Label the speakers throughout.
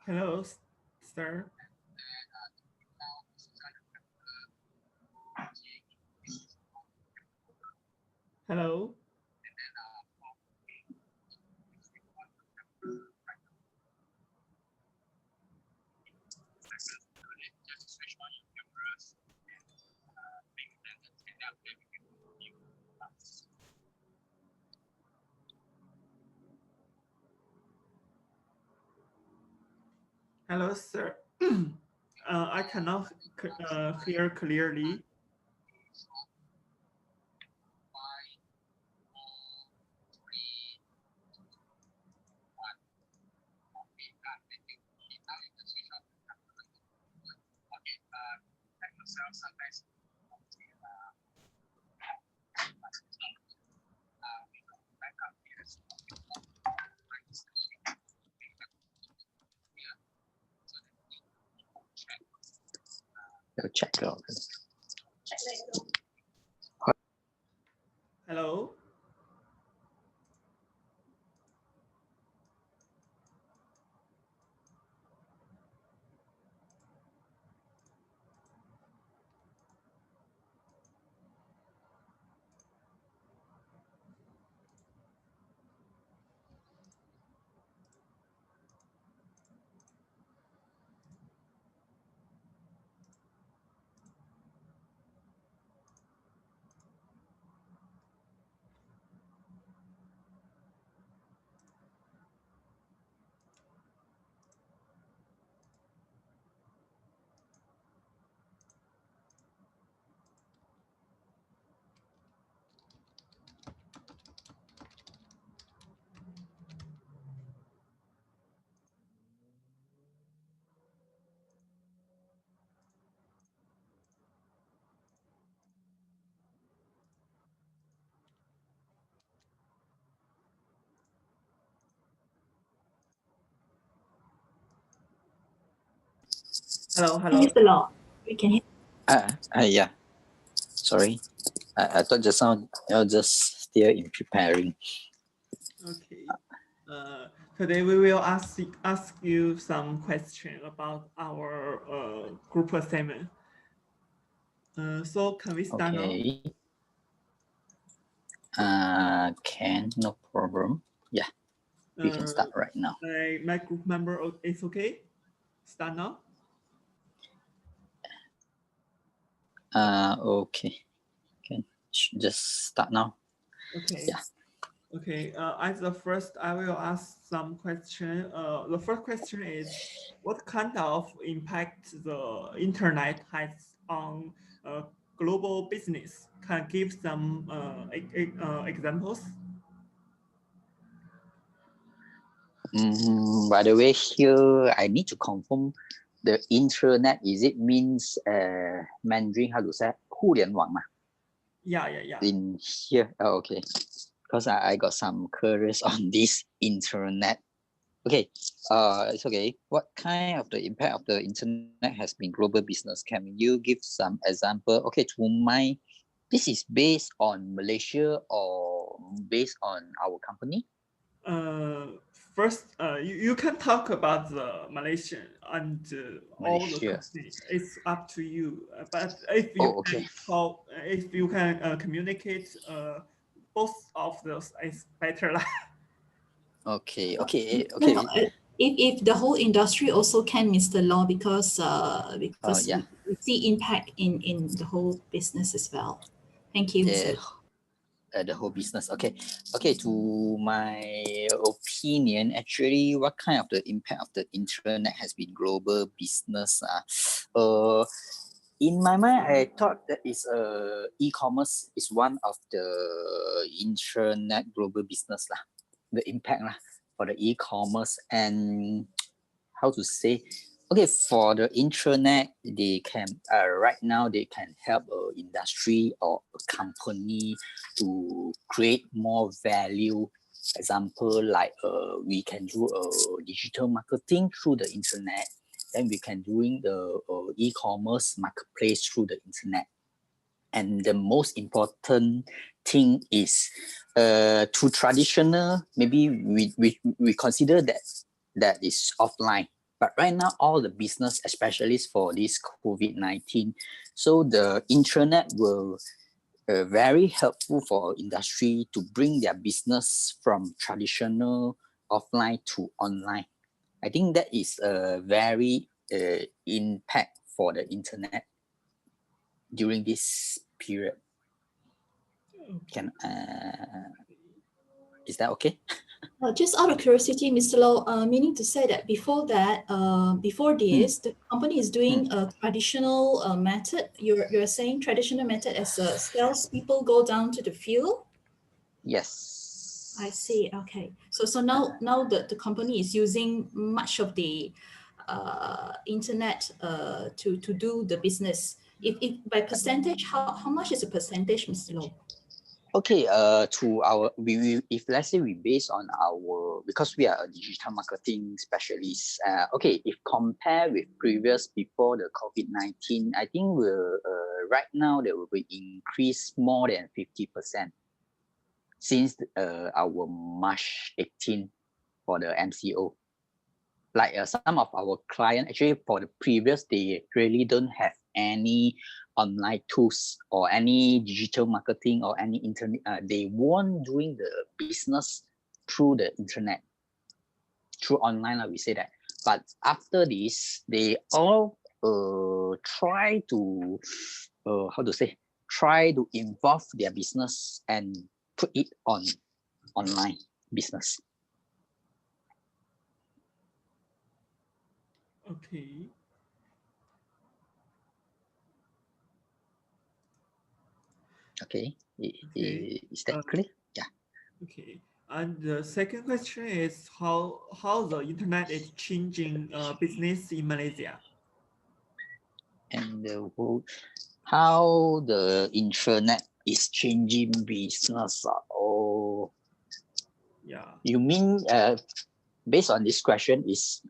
Speaker 1: Hello, sir. Hello. Hello, sir. I cannot hear clearly.
Speaker 2: I'll check out.
Speaker 1: Hello. Hello. Hello.
Speaker 3: Mr. Law, we can hear.
Speaker 2: Yeah. Sorry. I thought just now I was just still in preparing.
Speaker 1: Okay. Today we will ask you some question about our group assignment. So can we start now?
Speaker 2: Okay. Can, no problem. Yeah, we can start right now.
Speaker 1: My group member is okay. Start now.
Speaker 2: Okay. Can just start now.
Speaker 1: Okay.
Speaker 2: Yeah.
Speaker 1: Okay. As the first, I will ask some question. The first question is, what kind of impact the internet has on global business? Can give some examples?
Speaker 2: By the way, here I need to confirm the intranet. Is it means Mandarin? How to say 互联网嘛?
Speaker 1: Yeah.
Speaker 2: In here, okay. Because I got some queries on this internet. Okay, it's okay. What kind of the impact of the internet has been global business? Can you give some example? Okay, to my, this is based on Malaysia or based on our company?
Speaker 1: First, you can talk about the Malaysian and all the
Speaker 2: Malaysia.
Speaker 1: company. It's up to you. But if you
Speaker 2: okay.
Speaker 1: can talk, if you can communicate both of those, is better.
Speaker 2: Okay.
Speaker 3: No, if the whole industry also can, Mr. Law, because
Speaker 2: Yeah.
Speaker 3: we see impact in the whole business as well. Thank you.
Speaker 2: The whole business. Okay. To my opinion, actually, what kind of the impact of the internet has been global business? In my mind, I thought that is e-commerce is one of the internet global business lah. The impact lah for the e-commerce, and how to say, okay, for the intranet, they can right now they can help industry or a company to create more value. Example, like we can do digital marketing through the internet, then we can doing the e-commerce marketplace through the internet. And the most important thing is to traditional, maybe we consider that that is offline. But right now, all the business, especially for this COVID-19, so the internet will very helpful for industry to bring their business from traditional offline to online. I think that is a very impact for the internet during this period. Can is that okay?
Speaker 3: Just out of curiosity, Mr. Low, meaning to say that before that, before this, the company is doing a traditional method. You're saying traditional method as salespeople go down to the field?
Speaker 2: Yes.
Speaker 3: I see. Okay. So now the company is using much of the internet to do the business. If by percentage, how much is the percentage, Mr. Low?
Speaker 2: Okay, to our if let's say we base on our, because we are a digital marketing specialist. Okay, if compare with previous before the COVID-19, I think we're right now there will be increase more than 50% since our March 18 for the MCO. Like some of our clients actually for the previous, they really don't have any online tools or any digital marketing or any internet. They weren't doing the business through the internet, through online, we say that. But after this, they all try to try to involve their business and put it on online business.
Speaker 1: Okay.
Speaker 2: Okay.
Speaker 1: Okay.
Speaker 2: Is that clear? Yeah.
Speaker 1: Okay. And the second question is how the internet is changing business in Malaysia.
Speaker 2: And how the internet is changing business. Oh,
Speaker 1: yeah.
Speaker 2: You mean based on this question is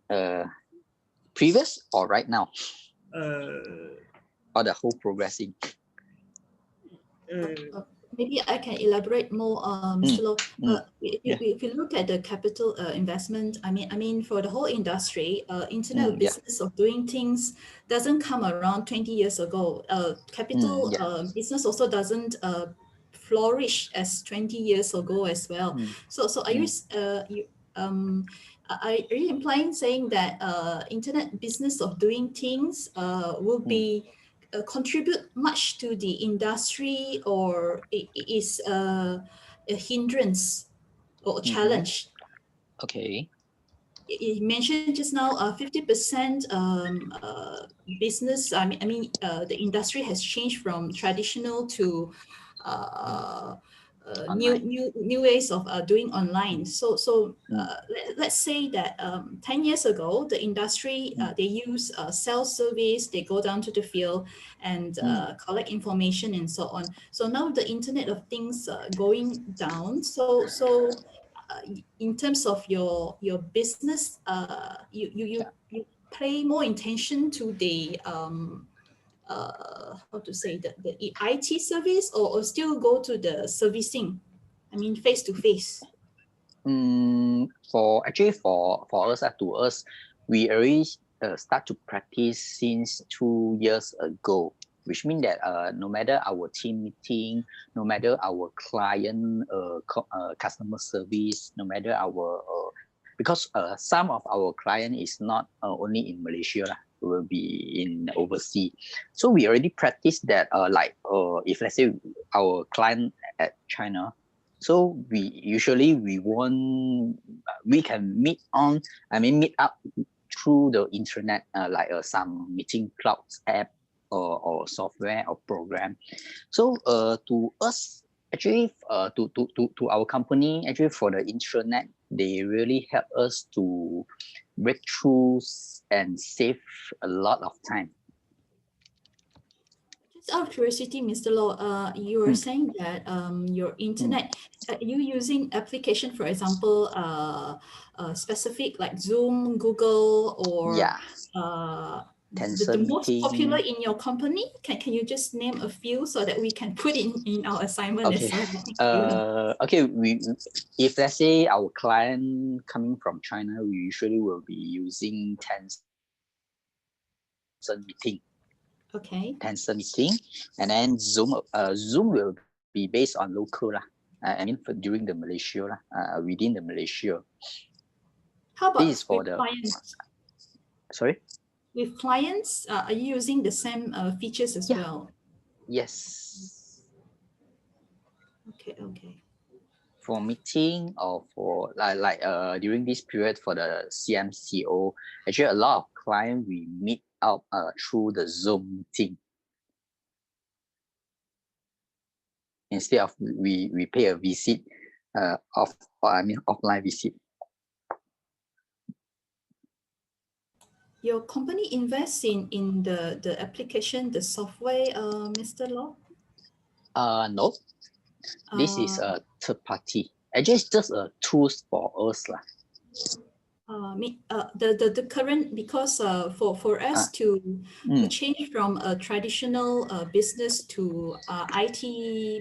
Speaker 2: previous or right now? Or the whole progressing?
Speaker 3: Maybe I can elaborate more, Mr. Low. If you look at the capital investment, I mean, for the whole industry, internet business of doing things doesn't come around 20 years ago. Capital business also doesn't flourish as 20 years ago as well. So are you implying saying that internet business of doing things will be contribute much to the industry, or is a hindrance or a challenge?
Speaker 2: Okay.
Speaker 3: You mentioned just now 50% business. I mean, the industry has changed from traditional to new ways of doing online. So let's say that 10 years ago, the industry, they use self-service, they go down to the field and collect information and so on. So now the Internet of Things going down. So in terms of your business, you pay more attention to the how to say, the IT service, or still go to the servicing? I mean, face to face.
Speaker 2: For us, to us, we already start to practice since 2 years ago, which means that no matter our team meeting, no matter our client customer service, no matter our because some of our client is not only in Malaysia, will be in overseas. So we already practice that. If let's say our client at China, so we can meet up through the internet, like some meeting clouds app or software or program. So to us, actually, to our company, actually for the intranet, they really help us to break through and save a lot of time.
Speaker 3: Just out of curiosity, Mr. Low, you were saying that your internet, you using application, for example, specific like Zoom, Google, or
Speaker 2: Tencent
Speaker 3: most
Speaker 2: Meeting.
Speaker 3: popular in your company? Can you just name a few so that we can put in our assignment
Speaker 2: Okay.
Speaker 3: as well?
Speaker 2: Okay. If let's say our client coming from China, we usually will be using Tencent Meeting.
Speaker 3: Okay.
Speaker 2: Tencent Meeting, and then Zoom. Zoom will be based on local lah. I mean, during the Malaysia lah. Within the Malaysia.
Speaker 3: How about
Speaker 2: This is for
Speaker 3: with
Speaker 2: the
Speaker 3: clients?
Speaker 2: Sorry.
Speaker 3: With clients, are you using the same features as well?
Speaker 2: Yes.
Speaker 3: Okay. Okay.
Speaker 2: For meeting or for like during this period for the CMCO, actually a lot of clients we meet up through the Zoom meeting. Instead of we pay a visit offline visit.
Speaker 3: Your company invests in the application, the software, Mr. Law?
Speaker 2: No. This is a third party. Actually, it's just a tools for us lah.
Speaker 3: The current, because for us to change from a traditional business to IT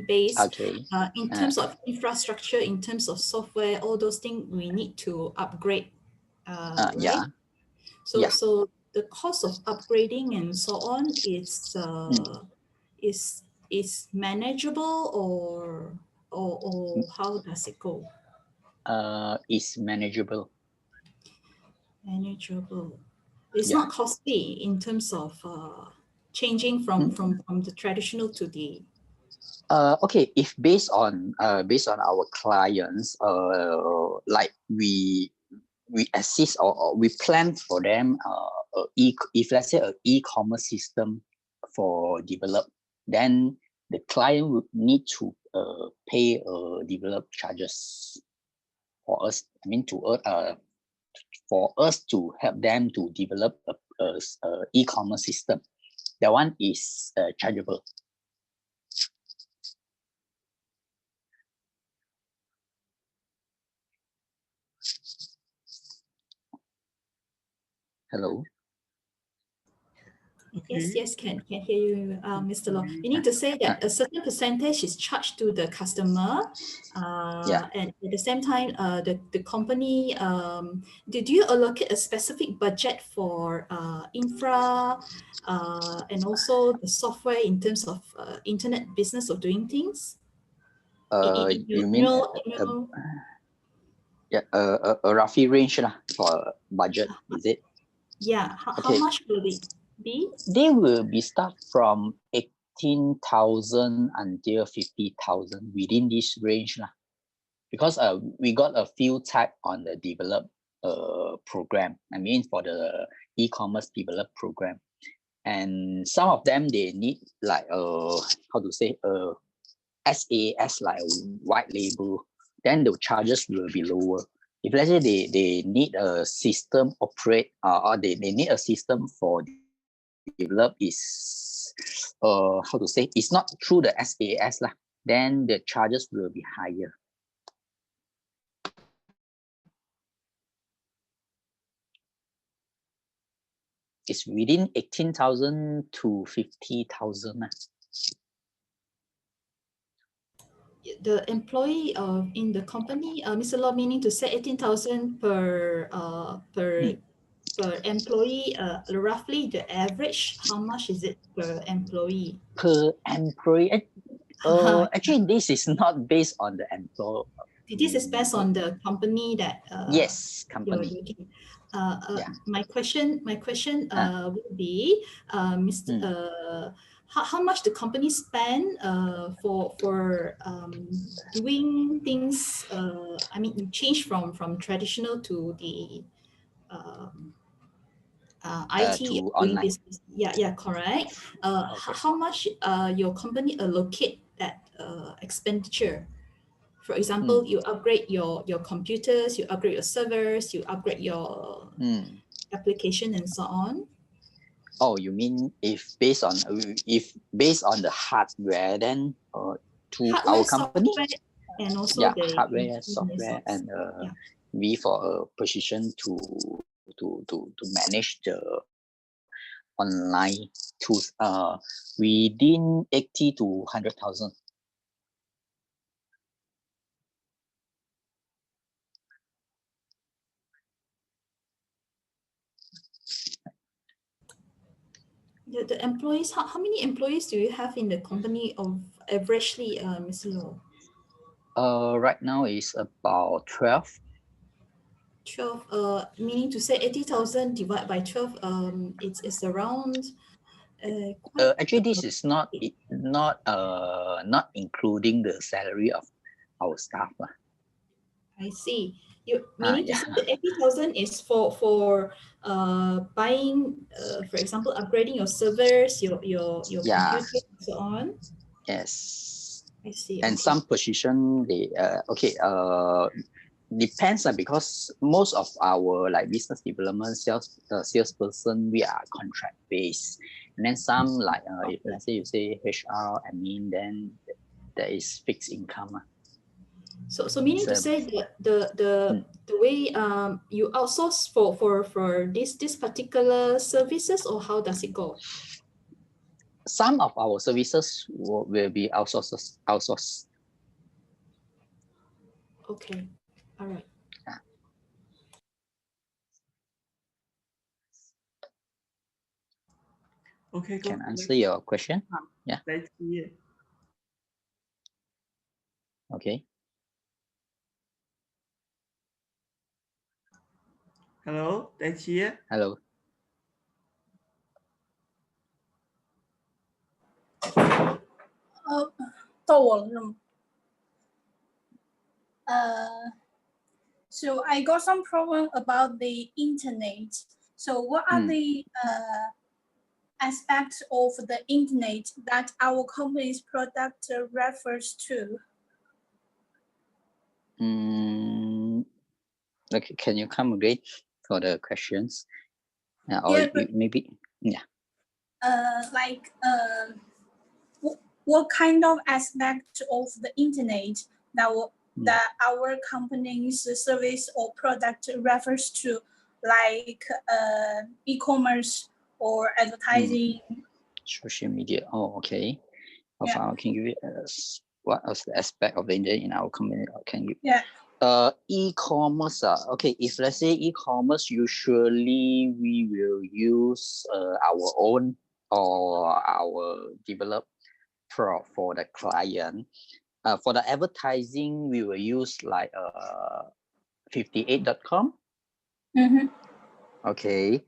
Speaker 3: based,
Speaker 2: Okay.
Speaker 3: in terms of infrastructure, in terms of software, all those things we need to upgrade. Right?
Speaker 2: Yeah.
Speaker 3: So the cost of upgrading and so on is manageable, or how does it go?
Speaker 2: It's manageable.
Speaker 3: Manageable. It's not costly in terms of changing from the traditional to the.
Speaker 2: Okay, if based on our clients, like we assist or we plan for them if let's say an e-commerce system for develop, then the client would need to pay develop charges for us. I mean for us to help them to develop a e-commerce system. That one is chargeable. Hello.
Speaker 1: Okay.
Speaker 3: Yes, can hear you, Mr. Law. You need to say that a certain percentage is charged to the customer, and at the same time, the company, did you allocate a specific budget for infra and also the software in terms of internet business of doing things?
Speaker 2: You mean a roughly range for budget, is it?
Speaker 3: Yeah. How much will it be?
Speaker 2: They will be start from 18,000 until 50,000 within this range because we got a few type on the develop program. I mean for the e-commerce develop program, and some of them they need like how to say SaaS like white label. Then the charges will be lower. If let's say they need a system operate or they need a system for develop is how to say it's not through the SaaS then the charges will be higher. It's within 18,000 to 50,000.
Speaker 3: The employee in the company, Mr. Law, meaning to say 18,000 per employee, roughly the average, how much is it per employee?
Speaker 2: Per employee? Actually, this is not based on the employee.
Speaker 3: This is based on the company that
Speaker 2: yes, company.
Speaker 3: My question would be, Mr. How much the company spend for doing things? I mean, change from traditional to the IT
Speaker 2: to online
Speaker 3: business. Yeah, correct.
Speaker 2: Okay.
Speaker 3: How much your company allocate that expenditure? For example, you upgrade your computers, you upgrade your servers, you upgrade your application and so on.
Speaker 2: Oh, you mean if based on the hardware, then to
Speaker 3: hardware,
Speaker 2: our company,
Speaker 3: and also the
Speaker 2: hardware, software, and we for a position to manage online tools within 80 to 100,000.
Speaker 3: The employees, how many employees do you have in the company of averagely, Mr. Low?
Speaker 2: Right now is about 12.
Speaker 3: 12, meaning to say 80,000 divided by 12, it's around.
Speaker 2: Actually, this is not including the salary of our staff.
Speaker 3: I see. You meaning to
Speaker 2: Yeah.
Speaker 3: say that 80,000 is for buying, for example, upgrading your servers, your
Speaker 2: Yeah.
Speaker 3: computer, and so on.
Speaker 2: Yes.
Speaker 3: I see.
Speaker 2: And
Speaker 3: okay.
Speaker 2: some position they depends because most of our like business development salesperson, we are contract based, and then some like if let's say you say HR admin, then there is fixed income.
Speaker 3: So meaning to say that the way you outsource for this particular services, or how does it go?
Speaker 2: Some of our services will be outsourced.
Speaker 3: Okay, all right.
Speaker 1: Okay,
Speaker 2: Can answer your question? Yeah. Okay.
Speaker 1: Hello, Đại Chí.
Speaker 2: Hello.
Speaker 4: So I got some problem about the internet. So what are the aspects of the internet that our company's product refers to?
Speaker 2: Okay, can you come again for the questions? Maybe, yeah.
Speaker 4: What kind of aspect of the internet that our company's service or product refers to, like e-commerce or advertising?
Speaker 2: Social media. Oh, okay.
Speaker 4: Yeah.
Speaker 2: Can you give us what is the aspect of the internet in our company? Can you?
Speaker 4: Yeah.
Speaker 2: E-commerce. Okay, if let's say e-commerce, usually we will use our own or our developed for the client. For the advertising, we will use like 58.com. Okay.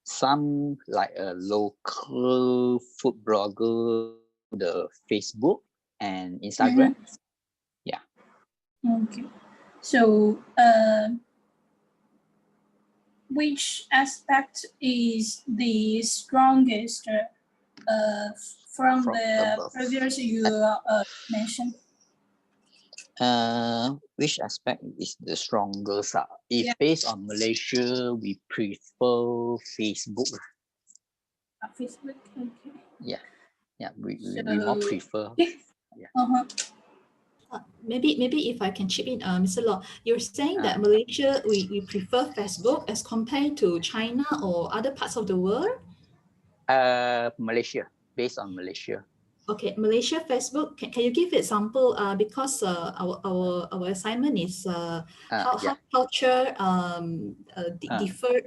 Speaker 2: Some like a local food blogger, the Facebook and Instagram. Yeah.
Speaker 4: Okay. So which aspect is the strongest from the
Speaker 2: above.
Speaker 4: previous you mentioned?
Speaker 2: Which aspect is the strongest? If based on Malaysia, we prefer Facebook.
Speaker 4: Facebook, okay.
Speaker 2: Yeah, we more prefer. Yeah.
Speaker 3: Maybe if I can chip in, Mr. Law, you're saying that Malaysia, we prefer Facebook as compared to China or other parts of the world?
Speaker 2: Malaysia, based on Malaysia.
Speaker 3: Okay, Malaysia Facebook. Can you give example? Because our assignment is how culture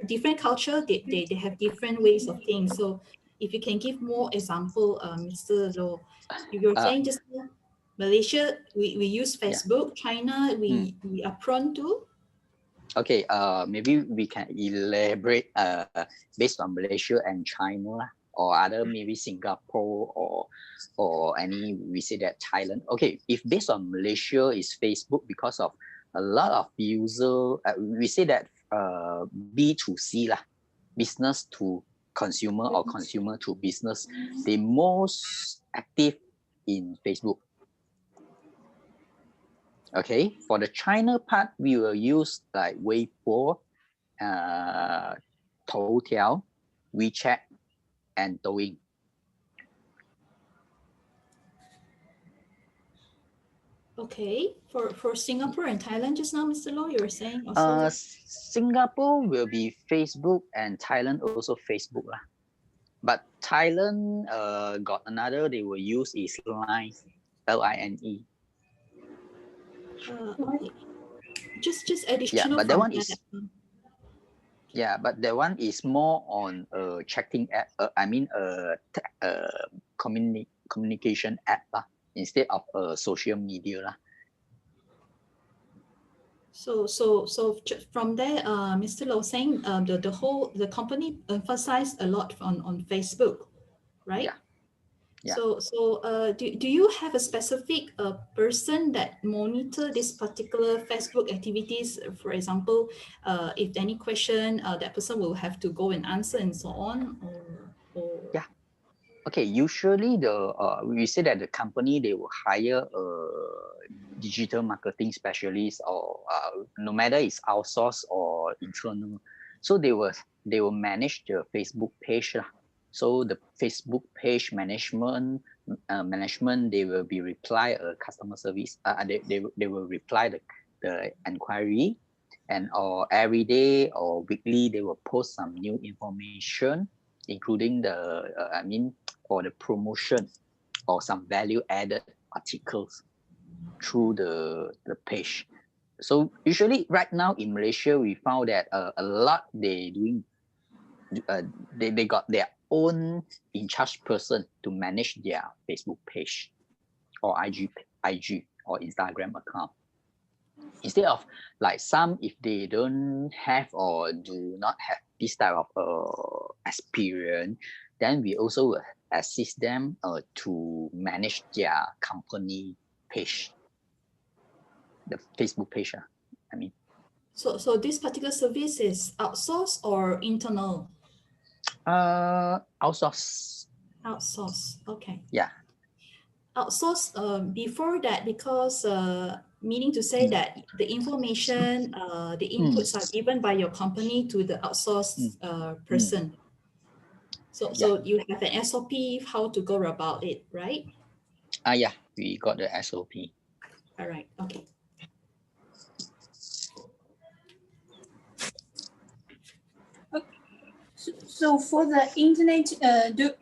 Speaker 3: different culture they have different ways of things. So if you can give more example, Mr. Low, you're saying just now, Malaysia we use Facebook. China we are prone to.
Speaker 2: Okay, maybe we can elaborate based on Malaysia and China, or other maybe Singapore or any, we say that Thailand. Okay, if based on Malaysia is Facebook, because of a lot of user, we say that B2C lah, business to consumer or consumer to business, they most active in Facebook. Okay, for the China part, we will use like Weibo, Toutiao, WeChat, and Douyin.
Speaker 3: Okay, for Singapore and Thailand just now, Mr. Low, you were saying also.
Speaker 2: Singapore will be Facebook and Thailand also Facebook lah. But Thailand got another they will use is Line, Line.
Speaker 3: Okay. Just
Speaker 2: Yeah,
Speaker 3: additional
Speaker 2: but that
Speaker 3: from
Speaker 2: one
Speaker 3: that.
Speaker 2: is but that one is more on chatting app. Communication app lah, instead of social media lah.
Speaker 3: So from there, Mr. Low saying the company emphasized a lot on Facebook, right?
Speaker 2: Yeah. Yeah.
Speaker 3: So do you have a specific person that monitor this particular Facebook activities? For example, if any question, that person will have to go and answer and so on, or
Speaker 2: Yeah. Okay, usually we say that the company they will hire a digital marketing specialist, or no matter it's outsourced or internal, so they will manage the Facebook page lah. So the Facebook page management they will be reply a customer service. They will reply the inquiry, and or every day or weekly they will post some new information, including for the promotion or some value added articles through the page. So usually right now in Malaysia, we found that a lot they got their own in charge person to manage their Facebook page or IG or Instagram account. Instead of like some, if they don't have or do not have this type of experience, then we also will assist them to manage their company page, the Facebook page.
Speaker 3: So this particular service is outsourced or internal?
Speaker 2: Outsource.
Speaker 3: Outsource. Okay.
Speaker 2: Yeah.
Speaker 3: Outsource before that, because meaning to say that the information, the inputs are given by your company to the outsourced person. So you have an SOP how to go about it, right?
Speaker 2: Yeah, we got the SOP.
Speaker 3: All right. Okay.
Speaker 4: So for the internet, do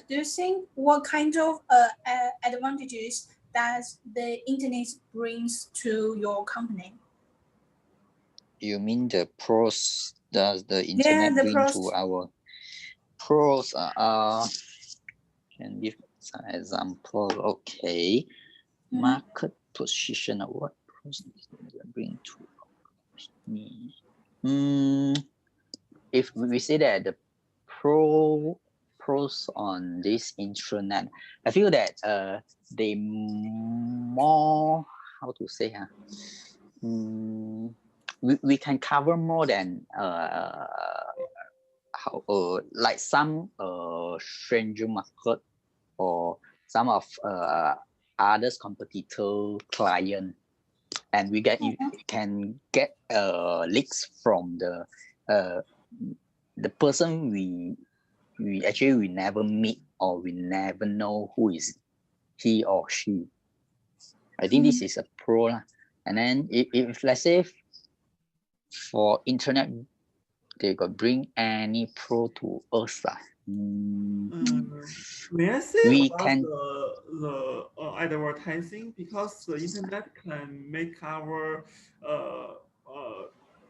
Speaker 4: you think what kind of advantages does the internet brings to your company?
Speaker 2: You mean the pros does the internet bring
Speaker 4: pros.
Speaker 2: to our pros? Can give some example. Okay. Market position, or what pros does it bring to me? If we say that the pros on this intranet, I feel that they more, how to say, we can cover more than like some stranger market or some of others competitor client, and we can get leaks from the person we never meet, or we never know who is he or she. I think this is a pro lah. And then if let's say for internet they could bring any pro to us lah.
Speaker 1: May I say about the advertising, because the internet can make our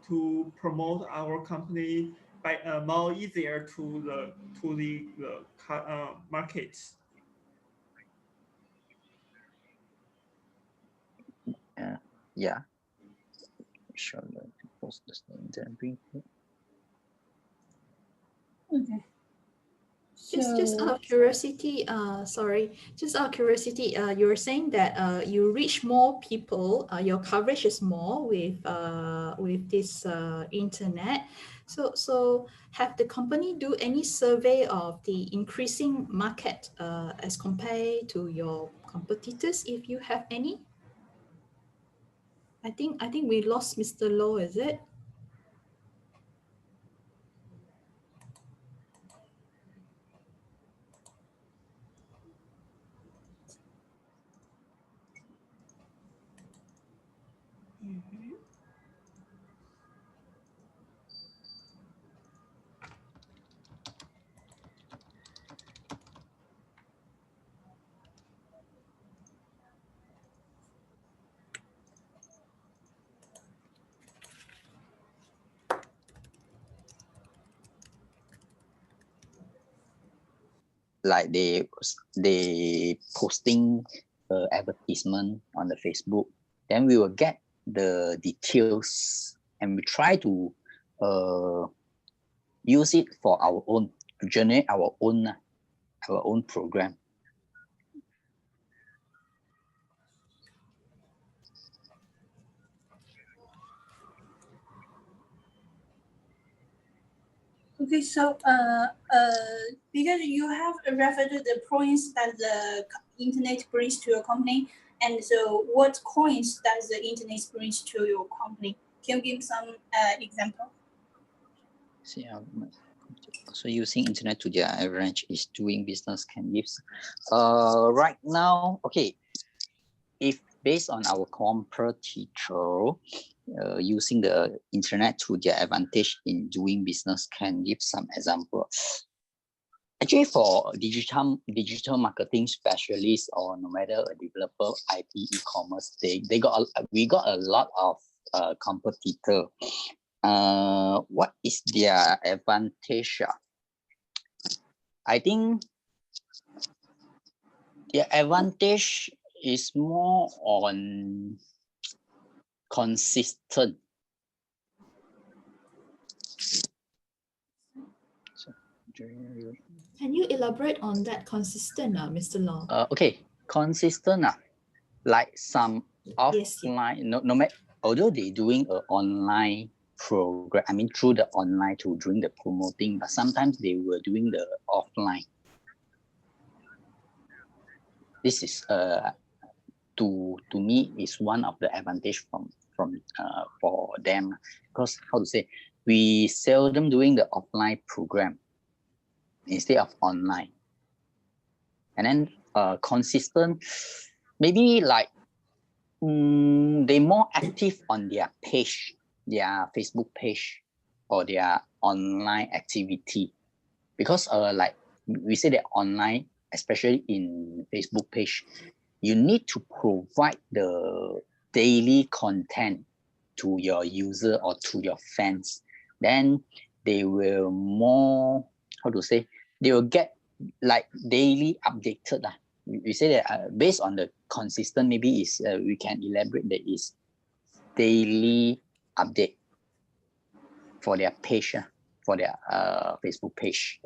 Speaker 1: to promote our company by more easier to the market.
Speaker 2: Yeah. Sure. Post this thing.
Speaker 4: Okay.
Speaker 3: Just out of curiosity, you were saying that you reach more people, your coverage is more with this internet. So have the company do any survey of the increasing market as compared to your competitors, if you have any? I think we lost Mr. Low, is it? Mhm.
Speaker 2: Like they posting advertisement on the Facebook, then we will get the details and we try to use it for our own, to generate our own program.
Speaker 4: Okay, so because you have referred to the points that the internet brings to your company, and so what coins does the internet brings to your company? Can you give some example?
Speaker 2: See, so using internet to their advantage is doing business can give. Right now, okay, if based on our competitor, using the internet to their advantage in doing business can give some example. Actually, for digital marketing specialists or no matter a developer, IT, e-commerce, we got a lot of competitor. What is their advantage? I think their advantage is more on consistent.
Speaker 3: Can you elaborate on that consistent, Mr. Law?
Speaker 2: Okay, consistent. Like some
Speaker 3: Yes,
Speaker 2: offline, no matter, although they doing an online program, I mean through the online to doing the promoting, but sometimes they were doing the offline. This is to me is one of the advantage for them, because how to say, we seldom doing the offline program instead of online. And then consistent, maybe like they more active on their page, their Facebook page or their online activity, because like we say that online, especially in Facebook page, you need to provide the daily content to your user or to your fans. Then they will more, how to say, they will get like daily updated. We say that based on the consistent, maybe is we can elaborate that is daily update for their page, for their Facebook page.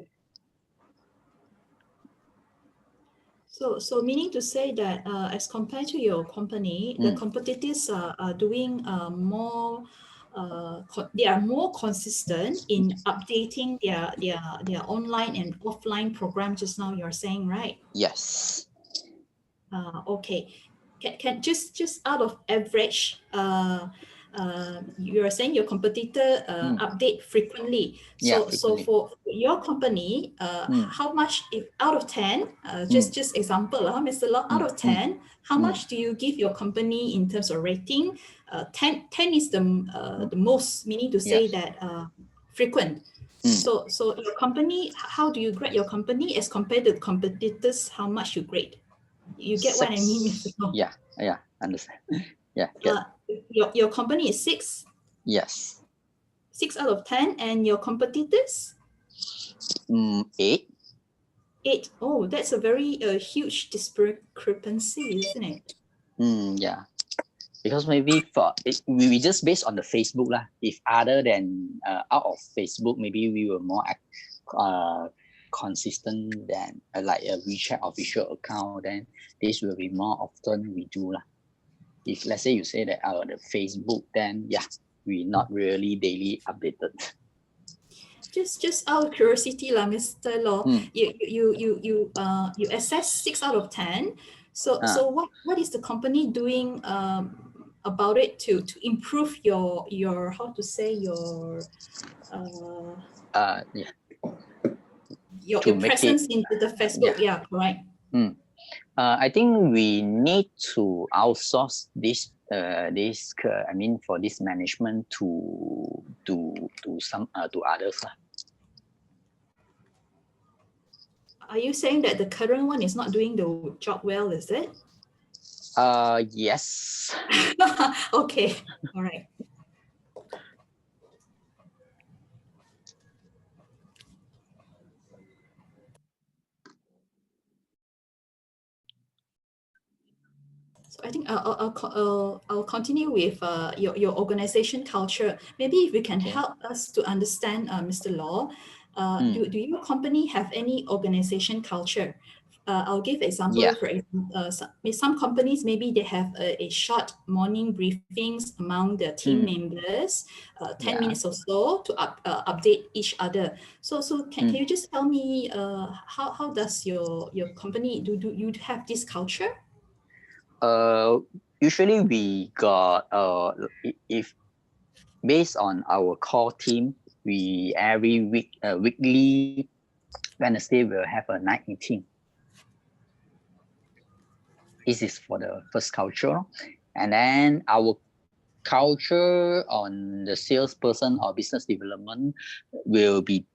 Speaker 3: So meaning to say that as compared to your company, the competitors are doing more. They are more consistent in updating their online and offline program. Just now you're saying, right?
Speaker 2: Yes.
Speaker 3: Okay. Can just out of average, you're saying your competitor update frequently. So
Speaker 2: frequently.
Speaker 3: So for your company, how much, if out of 10, just example, Mr. Law, out of 10, how much do you give your company in terms of rating? 10 is the most, meaning to say that frequent. So your company, how do you grade your company as compared to competitors? How much you grade? You get 6. What I mean, Mr. Law?
Speaker 2: Yeah, understand. Yeah.
Speaker 3: Your company is 6.
Speaker 2: Yes.
Speaker 3: 6 out of 10, and your competitors?
Speaker 2: 8.
Speaker 3: 8. Oh, that's a very huge discrepancy, isn't it?
Speaker 2: Yeah. Because maybe for it, we just based on the Facebook lah. If other than out of Facebook, maybe we were more consistent than like a WeChat official account. Then this will be more often we do lah. If let's say you say that the Facebook, then yeah, we not really daily updated.
Speaker 3: Just out of curiosity, Mr. Law, you assess 6 out of 10. So what is the company doing about it to improve your how to say your presence into the Facebook? Yeah, correct.
Speaker 2: I think we need to outsource this for this management to some to others lah.
Speaker 3: Are you saying that the current one is not doing the job well, is it?
Speaker 2: Yes.
Speaker 3: Okay, all right. So I think I'll continue with your organization culture. Maybe if you can help us to understand, Mr. Law, do your company have any organization culture? I'll give example.
Speaker 2: Yeah.
Speaker 3: For example, some companies, maybe they have a short morning briefings among the team members, 10 minutes or so to update each other. So can you just tell me how does your company do you have this culture?
Speaker 2: Usually we got if based on our core team, we every weekly Wednesday we'll have a night meeting. This is for the first culture, and then our culture on the salesperson or business development will be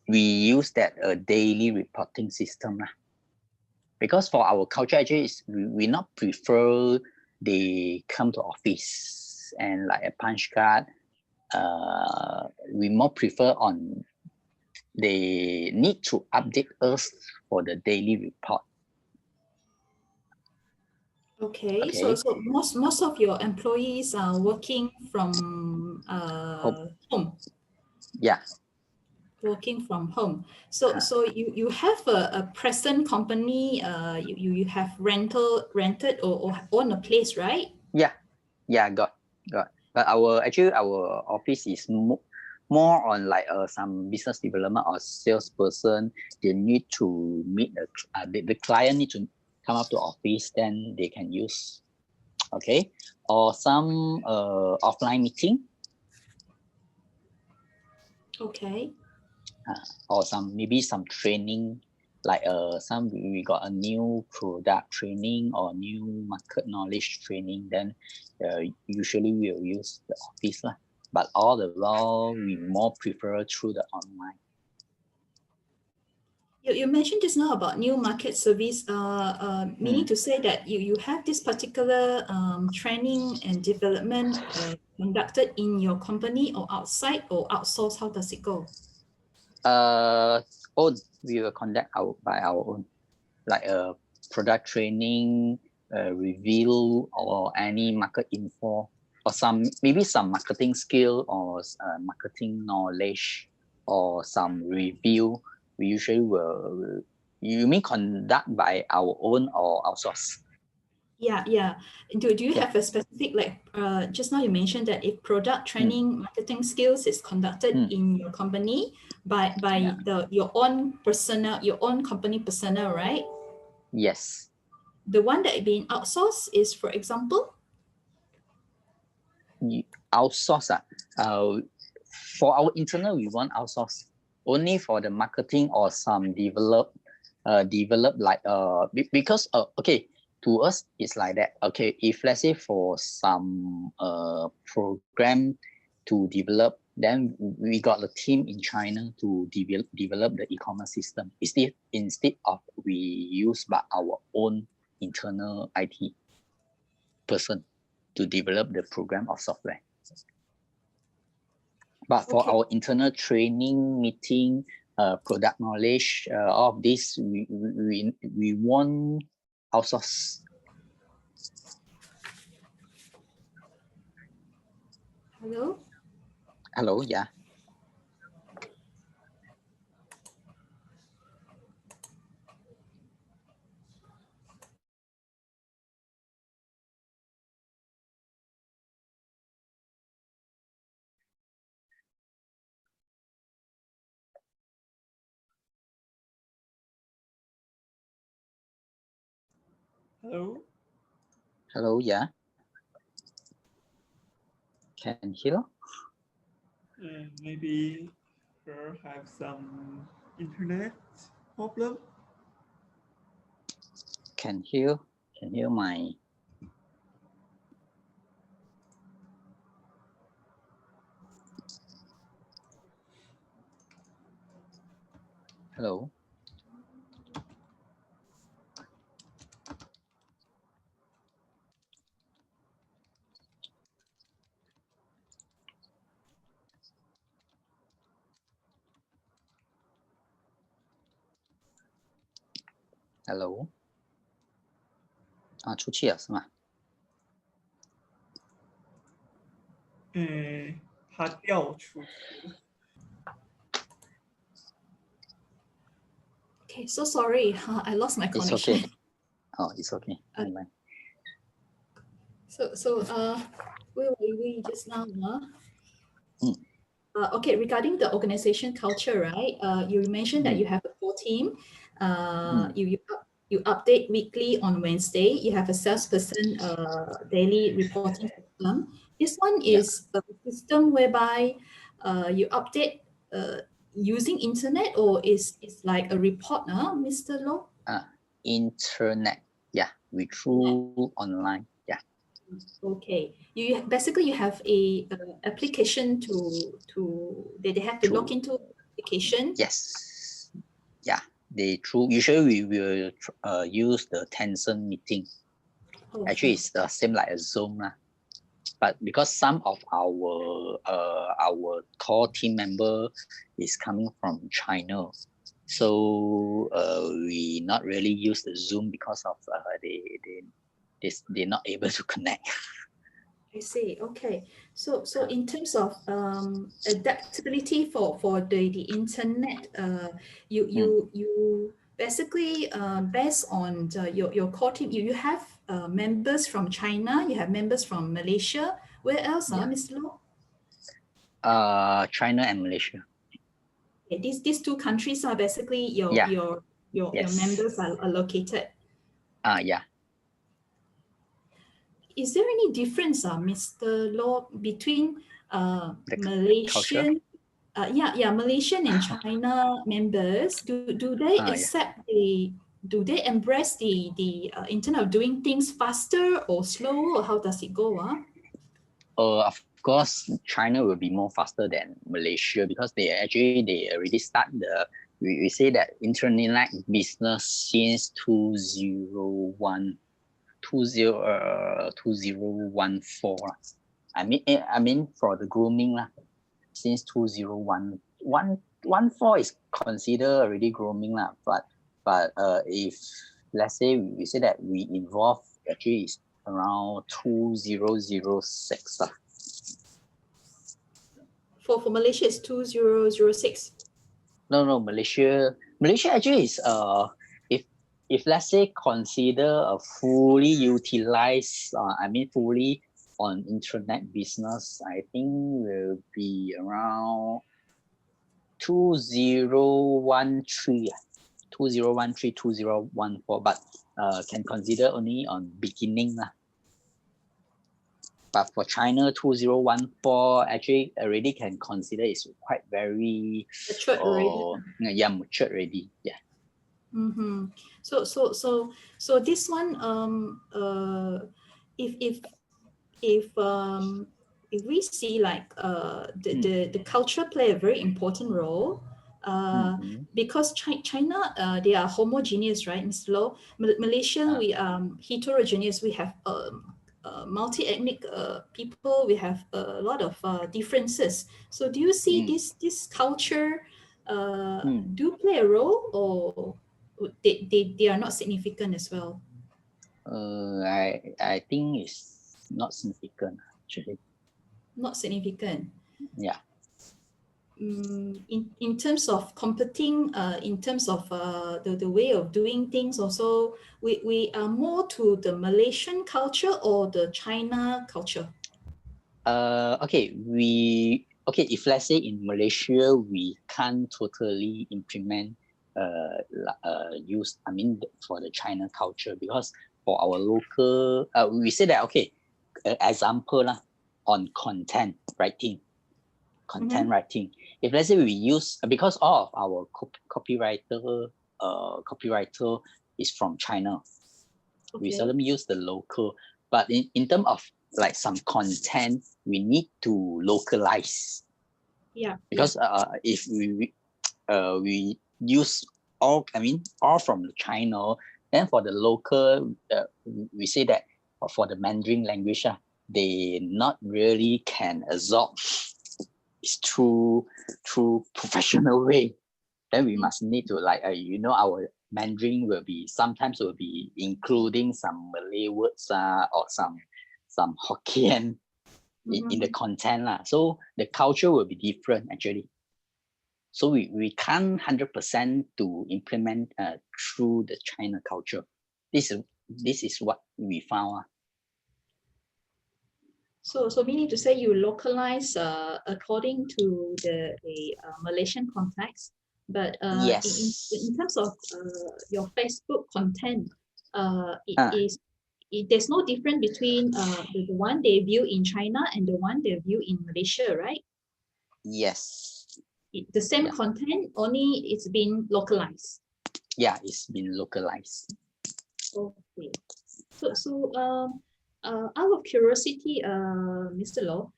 Speaker 2: we use that daily reporting system lah. Because for our culture actually is we not prefer they come to office and like a punch card. We more prefer on they need to update us for the daily report.
Speaker 3: Okay. So most of your employees are working from home.
Speaker 2: Yeah.
Speaker 3: Working from home. So you have a present company. You have rented or own a place, right?
Speaker 2: Yeah. Got. But our office is more on like some business development or salesperson. They need to meet the client need to come up to office, then they can use, okay, or some offline meeting.
Speaker 3: Okay.
Speaker 2: Or maybe some training, like we got a new product training or new market knowledge training. Then usually we'll use the office lah. But all the while we more prefer through the online.
Speaker 3: You mentioned just now about new market service, meaning to say that you have this particular training and development conducted in your company or outside or outsourced. How does it go?
Speaker 2: We will conduct by our own, like a product training, review, or any market info, or maybe some marketing skill or marketing knowledge, or some review. We usually will. You mean conduct by our own or outsource?
Speaker 3: Yeah. Do you have a specific, like just now you mentioned that if product training, marketing skills is conducted in your company by your own personnel, your own company personnel, right?
Speaker 2: Yes.
Speaker 3: The one that is being outsourced is, for example?
Speaker 2: Outsource. For our internal, we want outsource only for the marketing or some develop like because okay, to us it's like that. Okay, if let's say for some program to develop, then we got a team in China to develop the e-commerce system. Instead of we use by our own internal IT person to develop the program of software. But for our internal training, meeting, product knowledge, all of this, we want outsource. Hello, yeah. Hello, yeah. Can hear?
Speaker 1: Maybe her have some internet problem.
Speaker 2: Can hear my. Hello. Hello. 出去了是吗？
Speaker 1: 他掉出去了。
Speaker 3: Okay, so sorry, I lost my
Speaker 2: It's
Speaker 3: connection.
Speaker 2: okay. Oh, it's okay. Never mind.
Speaker 3: So where were we just now?
Speaker 2: Mm.
Speaker 3: Okay, regarding the organization culture, right? You mentioned that you have a core team. You update weekly on Wednesday. You have a salesperson daily reporting system. This one is a system whereby you update using internet, or is like a report, Mr. Low?
Speaker 2: Internet. Yeah, we through online. Yeah.
Speaker 3: Okay. You basically you have a application they have to log into application.
Speaker 2: Yes. Yeah. They through usually we will use the Tencent meeting.
Speaker 3: Okay.
Speaker 2: Actually, it's the same like a Zoom lah. But because some of our core team member is coming from China, so we not really use the Zoom because of they're not able to connect.
Speaker 3: I see. Okay. So in terms of adaptability for the internet, you basically based on your core team, you have members from China, you have members from Malaysia. Where else,
Speaker 2: Yeah.
Speaker 3: Mr. Low?
Speaker 2: China and Malaysia.
Speaker 3: Okay, these two countries are basically your
Speaker 2: Yes.
Speaker 3: members are located.
Speaker 2: Yeah.
Speaker 3: Is there any difference, Mr. Law, between
Speaker 2: The
Speaker 3: Malaysian, Malaysian and China members? Do they accept do they embrace the internet of doing things faster or slower, or how does it go?
Speaker 2: Of course, China will be more faster than Malaysia because they already start we say that internet business since 2014. I mean for the grooming since 2014 is considered already grooming but if let's say we say that we involve actually is around 2006.
Speaker 3: For Malaysia, it's 2006.
Speaker 2: No, Malaysia actually is if let's say consider a fully utilized fully on internet business, I think will be around 2013, 2014, but can consider only on beginning. But for China, 2014 actually already can consider is quite very
Speaker 3: matured already.
Speaker 2: Matured already. Yeah.
Speaker 3: Mm-hmm. So this one, if we see like the culture play a very important role, because China they are homogeneous, right, Mr. Low? Malaysia we heterogeneous. We have multi-ethnic people. We have a lot of differences. So do you see this culture do play a role, or they are not significant as well?
Speaker 2: I think it's not significant actually.
Speaker 3: Not significant.
Speaker 2: Yeah.
Speaker 3: In terms of competing, in terms of the way of doing things, also we are more to the Malaysian culture or the China culture?
Speaker 2: If let's say in Malaysia we can't totally implement use for the China culture, because for our local we say that example on content writing. If let's say we use, because all of our copywriter is from China, we seldom use the local. But in terms of like some content, we need to localize.
Speaker 3: Yeah.
Speaker 2: Because if we use all from China. Then for the local, we say that for the Mandarin language, they not really can absorb it's through professional way. Then we must need to our Mandarin sometimes will be including some Malay words or some Hokkien in the content. So the culture will be different actually. So we can't 100% to implement through the China culture. This is what we found.
Speaker 3: So meaning to say you localize according to the Malaysian context, but
Speaker 2: yes.
Speaker 3: in terms of your Facebook content, there's no difference between the one they view in China and the one they view in Malaysia, right?
Speaker 2: Yes.
Speaker 3: The same content, only it's been localized.
Speaker 2: Yeah, it's been localized.
Speaker 3: Okay. So out of curiosity, Mr. Loh,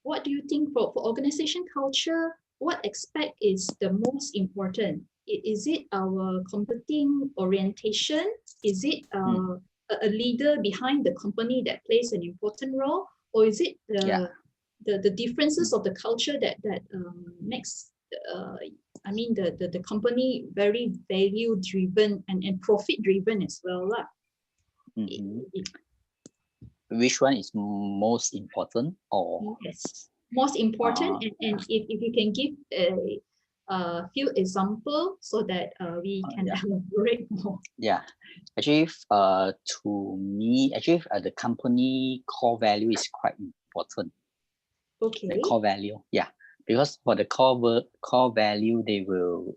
Speaker 3: what do you think for organization culture? What aspect is the most important? Is it our competing orientation? Is it a leader behind the company that plays an important role, or is it the differences of the culture that makes the company very value driven and profit driven as well, lah?
Speaker 2: Which one is most important? Or
Speaker 3: yes, most important, and if you can give a few examples so that we can elaborate more.
Speaker 2: Yeah, actually, to me, actually, the company core value is quite important.
Speaker 3: Okay.
Speaker 2: The core value, because for the core value, they will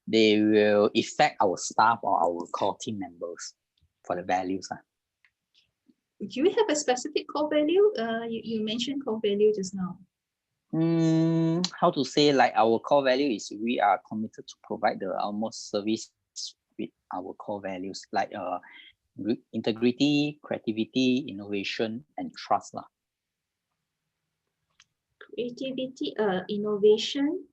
Speaker 2: they will affect our staff or our core team members for the values.
Speaker 3: Do you have a specific core value? You mentioned core value just now.
Speaker 2: How to say, like our core value is we are committed to provide the utmost service with our core values like integrity, creativity, innovation, and trust.
Speaker 3: Creativity, innovation.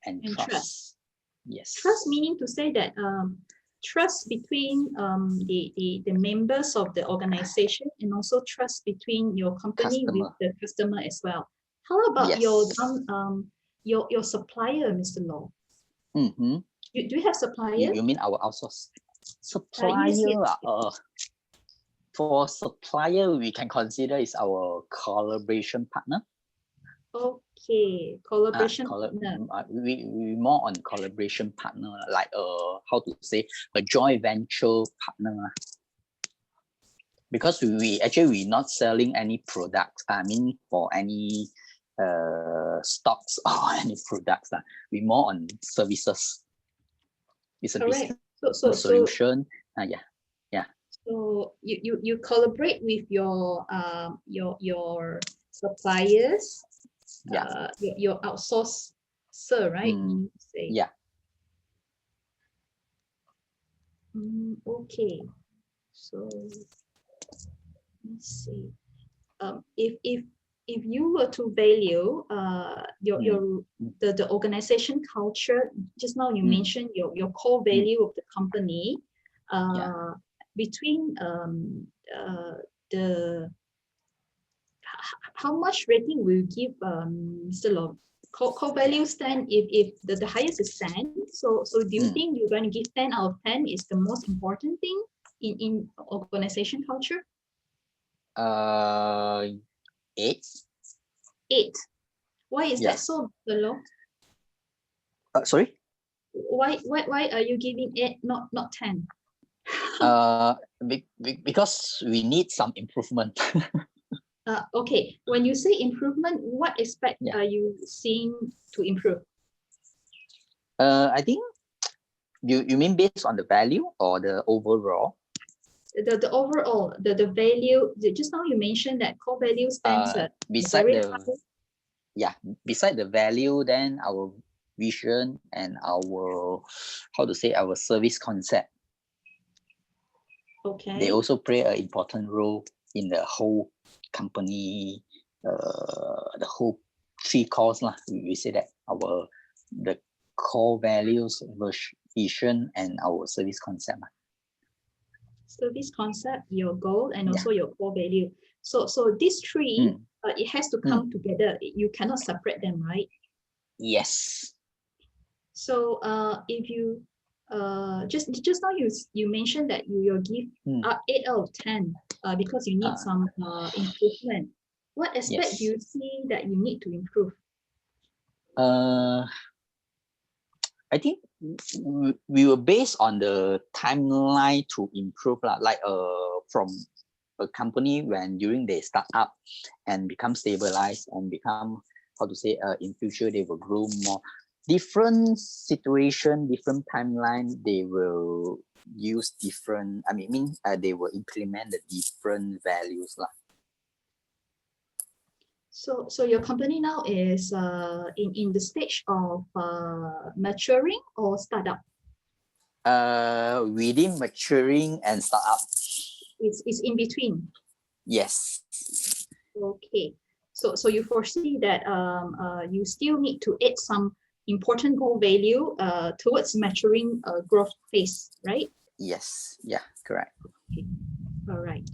Speaker 2: And trust. Yes.
Speaker 3: Trust meaning to say that trust between the members of the organization and also trust between your company with the customer as well. How about your supplier, Mr. Loh? Do you have supplier?
Speaker 2: You mean our outsource supplier?
Speaker 3: Yes.
Speaker 2: For supplier, we can consider is our collaboration partner.
Speaker 3: Okay, collaboration partner.
Speaker 2: We more on collaboration partner, like how to say, a joint venture partner. Because we not selling any products. For any stocks or any products. We more on services. It's a business solution.
Speaker 3: So you collaborate with your suppliers. Your outsourcer, right? Okay, so let's see. If you were to value the organization culture, just now you mentioned your core value of the company, between how much rating will you give Mr. Loh? Core value stand, if the highest is 10, so do you think you're going to give 10 out of 10 is the most important thing in organization culture?
Speaker 2: 8.
Speaker 3: 8. Why is that so low?
Speaker 2: Sorry?
Speaker 3: Why are you giving 8, not 10?
Speaker 2: Because we need some improvement.
Speaker 3: Okay, when you say improvement, what aspect are you seeing to improve?
Speaker 2: I think you mean based on the value or the overall?
Speaker 3: The overall, the value. Just now you mentioned that core value stands
Speaker 2: beside the value, then our vision and our our service concept.
Speaker 3: Okay.
Speaker 2: They also play an important role in the whole company, the whole 3 cores. We say that the core values, vision, and our service concept.
Speaker 3: Service concept, your goal, and
Speaker 2: Yeah.
Speaker 3: also your core value. So these three, it has to come together. You cannot separate them, right?
Speaker 2: Yes.
Speaker 3: So if you just now you mentioned that you'll give 8 out of 10 because you need some improvement. What aspect do you see that you need to improve?
Speaker 2: I think we were based on the timeline to improve, like from a company when during they start up and become stabilized and become, how to say, in future they will grow more. Different situation, different timeline, they will use different, they will implement the different values lah.
Speaker 3: So your company now is in the stage of maturing or startup?
Speaker 2: Within maturing and startup.
Speaker 3: It's in between.
Speaker 2: Yes.
Speaker 3: Okay. So you foresee that you still need to add some important goal value towards maturing growth phase, right?
Speaker 2: Yes. Yeah. Correct.
Speaker 3: Okay. All right.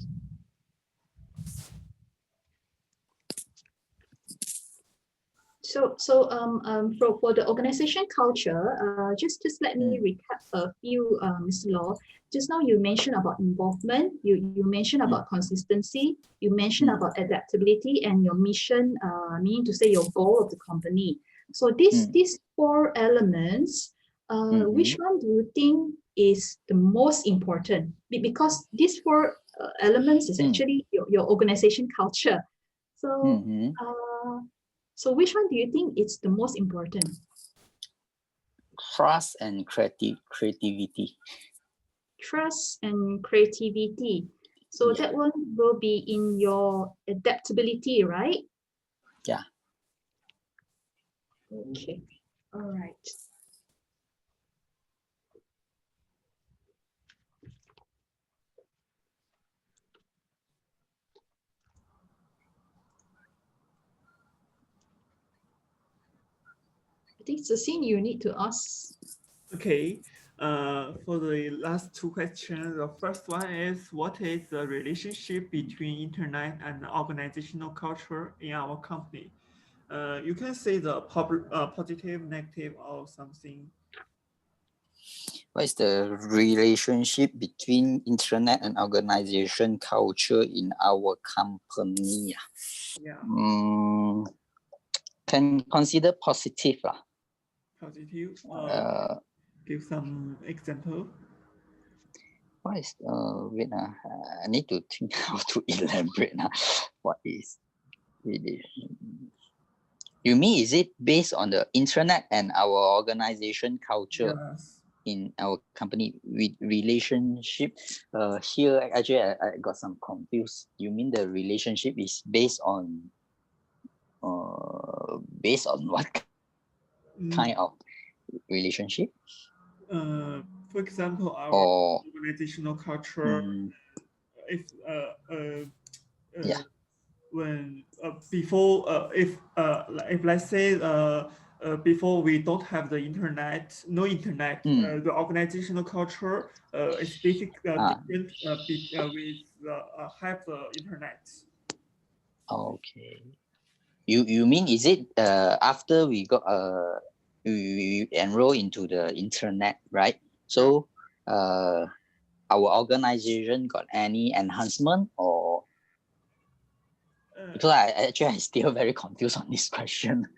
Speaker 3: So for the organization culture, just let me recap a few, Mr. Law. Just now you mentioned about involvement, you mentioned about consistency, you mentioned about adaptability, and your mission, meaning to say your goal of the company. So these four elements, which one do you think is the most important? Because these four elements is actually your organization culture. So so which one do you think is the most important?
Speaker 2: Trust and creativity.
Speaker 3: Trust and creativity. So that one will be in your adaptability, right?
Speaker 2: Yeah.
Speaker 3: Okay. All right. I think Cecile, you need to ask.
Speaker 1: Okay. For the last two questions, the first one is, what is the relationship between internet and organizational culture in our company? You can say the positive, negative, or something.
Speaker 2: What is the relationship between internet and organization culture in our company?
Speaker 1: Yeah.
Speaker 2: Can consider positive lah.
Speaker 1: Positive. Give some example.
Speaker 2: What is wait I need to think how to elaborate now. What is really? You mean is it based on the internet and our organization culture?
Speaker 1: Yes.
Speaker 2: In our company with relationship? Here actually I got some confused. You mean the relationship is based on what kind of relationship?
Speaker 1: For example, our organizational culture. If when before if let's say before we don't have the internet, no internet, the organizational culture is basically different with have the internet.
Speaker 2: Okay. You mean is it after we got we enroll into the internet, right? So our organization got any enhancement or? Because I still very confused on this question.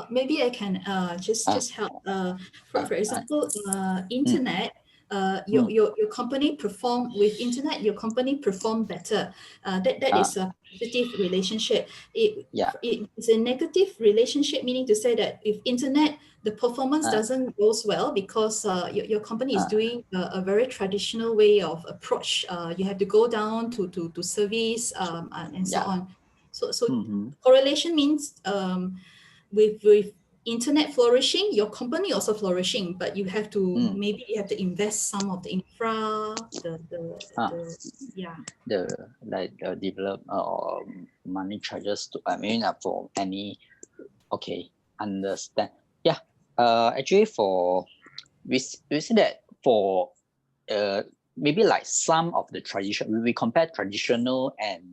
Speaker 3: Maybe I can just help. For example, internet. Your company perform with internet. Your company perform better. That is a positive relationship. It's a negative relationship, meaning to say that if internet the performance doesn't goes well because your company is doing a very traditional way of approach. You have to go down to service and so on. So correlation means with internet flourishing, your company also flourishing, but you have to maybe you have to invest some of the infra,
Speaker 2: develop or money charges to for any. Okay, understand. Yeah, Actually, we see that for maybe like some of the we compare traditional and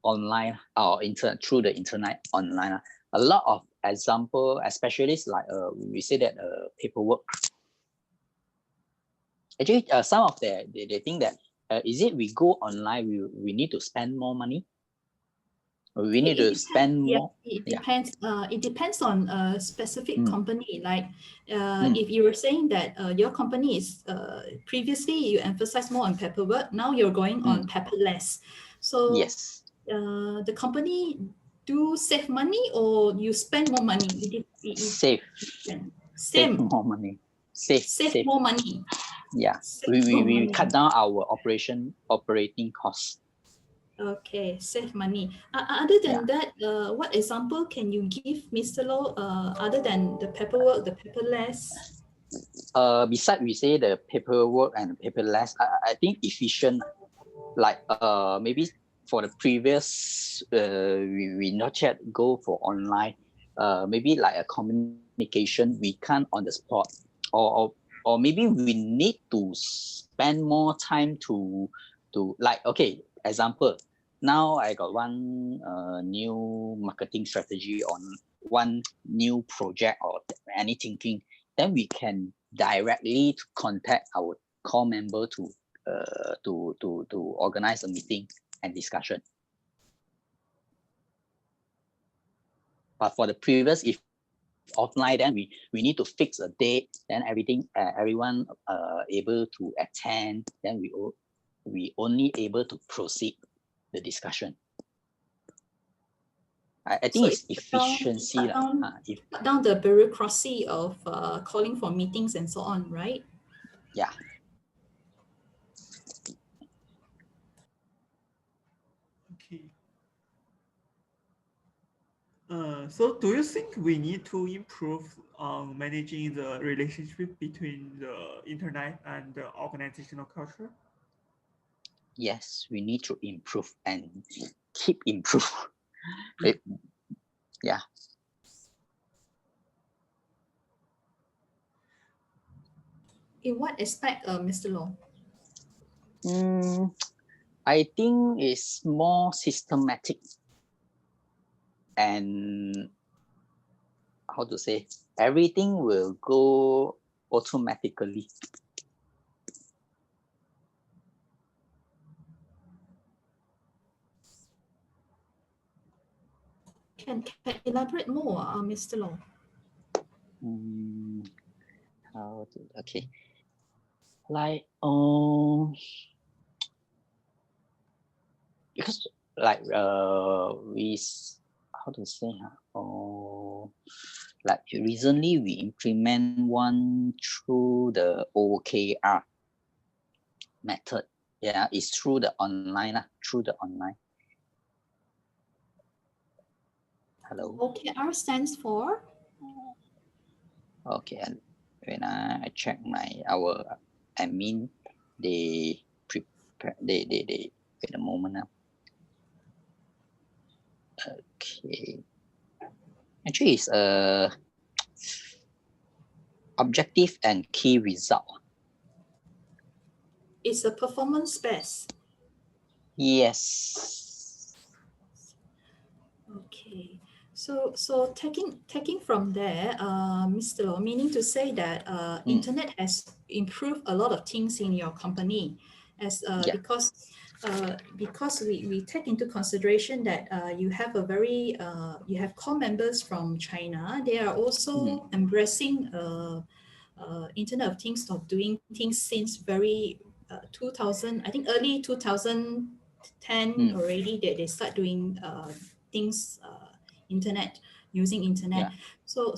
Speaker 2: online or through the internet online. A lot of example, especially like we say that paperwork. Actually, some of they think that is it we go online we need to spend more money. We need to spend more.
Speaker 3: It depends. It depends on a specific company. Like, if you were saying that your company is previously you emphasize more on paperwork, now you're going on paperless. So
Speaker 2: yes,
Speaker 3: the company do save money or you spend more money?
Speaker 2: Save more money. Save
Speaker 3: more money.
Speaker 2: Yeah, we cut down our operating costs.
Speaker 3: Okay, save money. Other than that, what example can you give, Mr. Low, other than the paperwork, the paperless?
Speaker 2: Besides we say the paperwork and paperless, I think efficient, like maybe for the previous, we not yet go for online, maybe like a communication, we can't on the spot, or maybe we need to spend more time to like, okay, example, now I got one new marketing strategy on one new project or any thinking, then we can directly contact our core member to organize a meeting and discussion. But for the previous, if offline, then we need to fix a date, then everyone able to attend, then we only able to proceed the discussion. I think it's efficiency.
Speaker 3: Cut down the bureaucracy of calling for meetings and so on, right?
Speaker 2: Yeah.
Speaker 1: Okay. So do you think we need to improve on managing the relationship between the internet and the organizational culture?
Speaker 2: Yes, we need to improve and keep improve. Yeah.
Speaker 3: In what aspect, Mr. Low?
Speaker 2: I think it's more systematic and how to say, everything will go automatically.
Speaker 3: Can elaborate more, Mr. Low?
Speaker 2: Okay, like because like we how to say like recently we implement one through the OKR method. Yeah, it's through the online. Hello.
Speaker 3: OKR stands for?
Speaker 2: Okay, and when I check our admin, they prepare. They wait a moment now. Okay. Actually, it's objective and key result.
Speaker 3: It's a performance base.
Speaker 2: Yes.
Speaker 3: Okay. So taking from there, Mr. Low, meaning to say that internet has improved a lot of things in your company, as because we take into consideration that you have you have core members from China. They are also embracing Internet of Things, of doing things since very 2000, I think early 2010 already. They start doing things. Using internet. So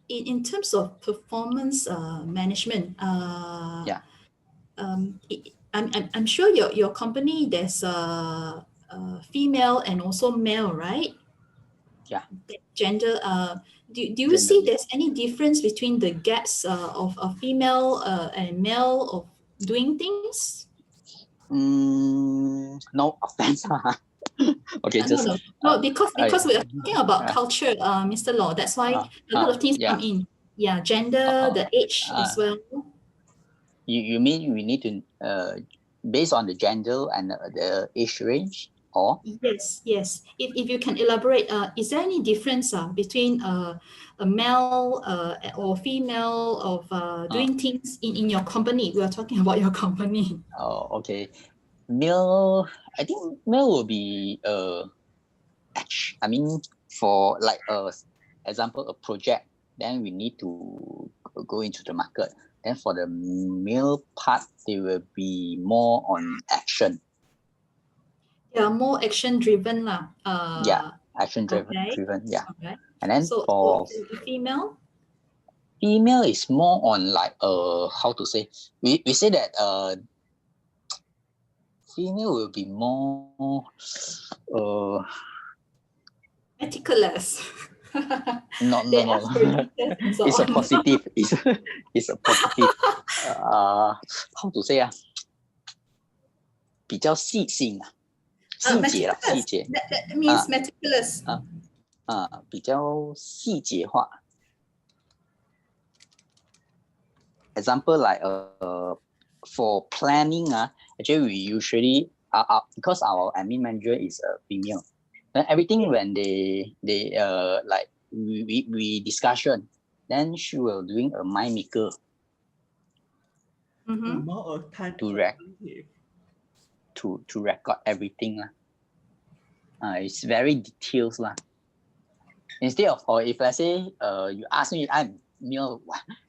Speaker 3: in terms of performance management, I'm sure your company there's female and also male, right?
Speaker 2: Yeah.
Speaker 3: Gender. Do you see there's any difference between the gaps of female and male of doing things?
Speaker 2: No offense. Okay,
Speaker 3: No,
Speaker 2: just
Speaker 3: no, because we are talking about
Speaker 2: uh,
Speaker 3: culture, Mr. Law. That's why a lot of things
Speaker 2: yeah.
Speaker 3: come in. Yeah, gender, the age as well.
Speaker 2: You mean we need to based on the gender and the age range, or
Speaker 3: Yes. If you can elaborate, is there any difference between a male or female of doing things in your company? We are talking about your company.
Speaker 2: oh, okay, male. I think male will be I mean, for like example, a project, then we need to go into the market. Then for the male part, they will be more on action.
Speaker 3: They are more action driven lah.
Speaker 2: Yeah, action driven.
Speaker 3: Okay.
Speaker 2: Yeah.
Speaker 3: Okay.
Speaker 2: And then
Speaker 3: So
Speaker 2: for
Speaker 3: the female
Speaker 2: is more on like how to say, we say that female will be more
Speaker 3: meticulous.
Speaker 2: no. It's a positive. It's a positive. How to say 比较细心啊，细节啦，细节。
Speaker 3: That means meticulous.
Speaker 2: 比较细节化。Example like for planning actually we usually because our admin manager is a female. Then everything when they like we discussion, then she will doing a mind maker
Speaker 1: More
Speaker 2: to record everything it's very details Instead of, or if let's say you ask me, I'm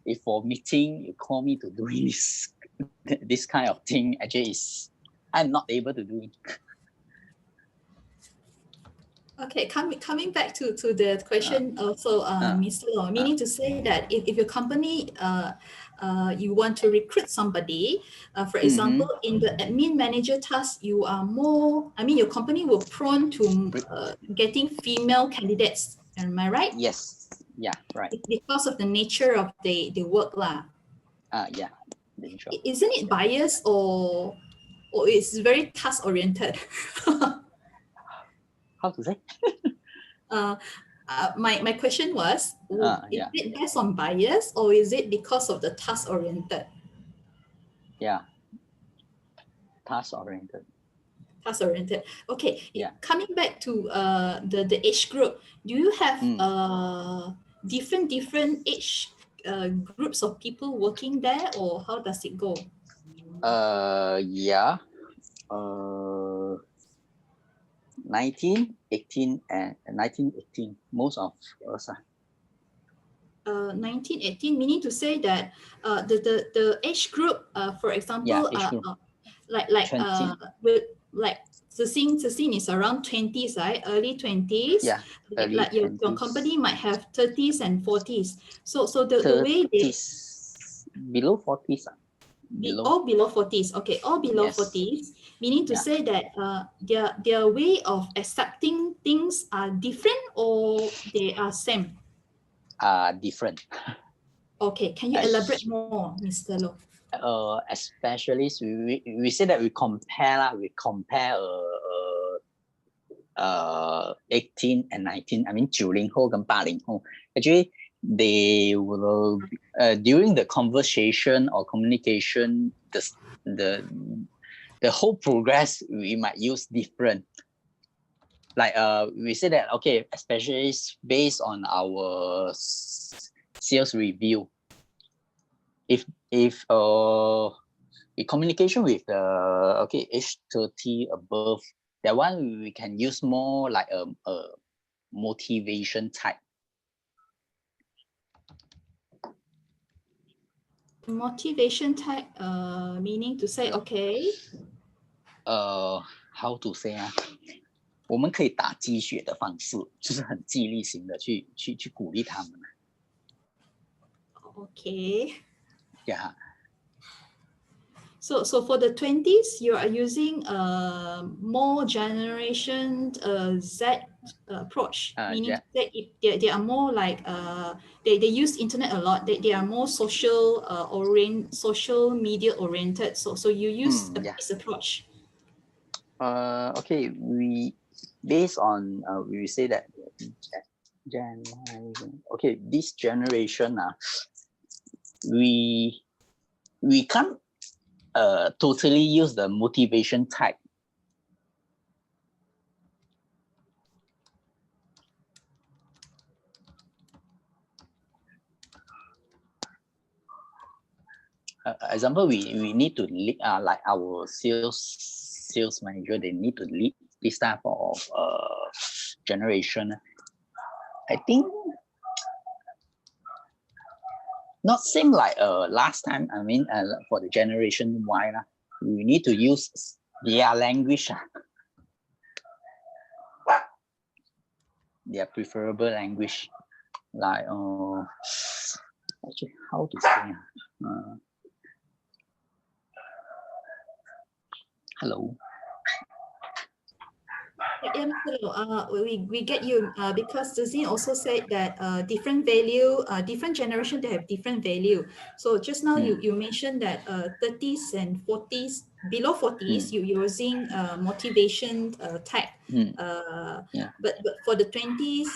Speaker 2: if for meeting you call me to do this kind of thing, actually I'm not able to do it.
Speaker 3: Okay, coming back to the question also, Mr. Law, meaning to say that if your company you want to recruit somebody, for example, in the admin manager task, you are more, your company will prone to getting female candidates. Am I right?
Speaker 2: Yes. Yeah, right.
Speaker 3: Because of the nature of the work lah.
Speaker 2: Yeah.
Speaker 3: Isn't it biased or it's very task oriented?
Speaker 2: How to say?
Speaker 3: My question was, is it based on bias or is it because of the task oriented?
Speaker 2: Yeah. Task oriented.
Speaker 3: Okay.
Speaker 2: Yeah.
Speaker 3: Coming back to the age group, do you have different age groups of people working there, or how does it go?
Speaker 2: Yeah. 19, 18, and 19, 18. Most of us
Speaker 3: 19, 18, meaning to say that the age group, for example, like Zixing is around 20s, right? Early 20s.
Speaker 2: Yeah.
Speaker 3: Like your company might have 30s and 40s. So the way they
Speaker 2: below 40s.
Speaker 3: All below 40s. Okay, all below 40s, meaning to say that their way of accepting things are different or they are same?
Speaker 2: Different.
Speaker 3: Okay, can you elaborate more, Mr. Loh?
Speaker 2: Especially we say that we compare 18 and 19. I mean 90后跟80后 actually they will during the conversation or communication, the whole progress we might use different. Like we say that, okay, especially based on our sales review, if in communication with age 30 above, that one we can use more like a motivation type.
Speaker 3: Motivation type, meaning to say, okay.
Speaker 2: How to say 我们可以打鸡血的方式，就是很激励型的去鼓励他们。
Speaker 3: Okay.
Speaker 2: Yeah.
Speaker 3: So for the 20s, you are using more generation Z approach, meaning that they are more like they use internet a lot. They are more social media oriented. So you use this approach.
Speaker 2: Okay, we based on we say that okay, this generation we can't totally use the motivation type. Example, we need to lead, like our sales manager, they need to lead this type of generation. I think not same like last time. I mean, for the generation Y, we need to use their language, their preferable language, like actually how to say. Hello.
Speaker 3: Yeah, we get you because Zin also said that different value, different generation, they have different value. So just now you mentioned that 30s and 40s, below 40s, you're using motivation type. But for the 20s,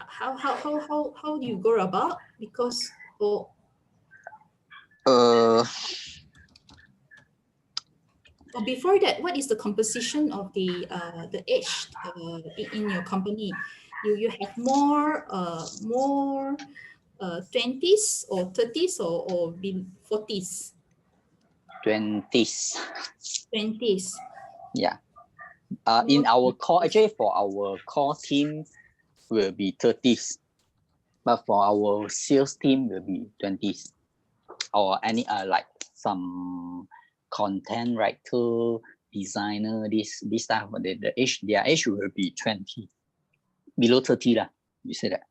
Speaker 3: how do you go about? Because or before that, what is the composition of the age in your company? You have more 20s or 30s or 40s?
Speaker 2: 20s.
Speaker 3: 20s.
Speaker 2: Yeah. In our core, actually for our core team will be 30s, but for our sales team will be 20s, or any like some content writer, designer, this stuff. The age, their age will be 20, below 30 lah. You say that.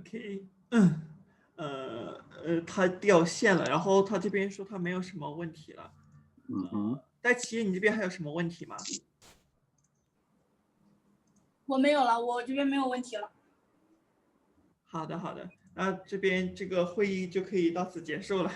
Speaker 1: OK， 他掉线了，然后他这边说他没有什么问题了。戴奇，你这边还有什么问题吗？
Speaker 4: 我没有了，我这边没有问题了。
Speaker 1: 好的，好的，那这边这个会议就可以到此结束了。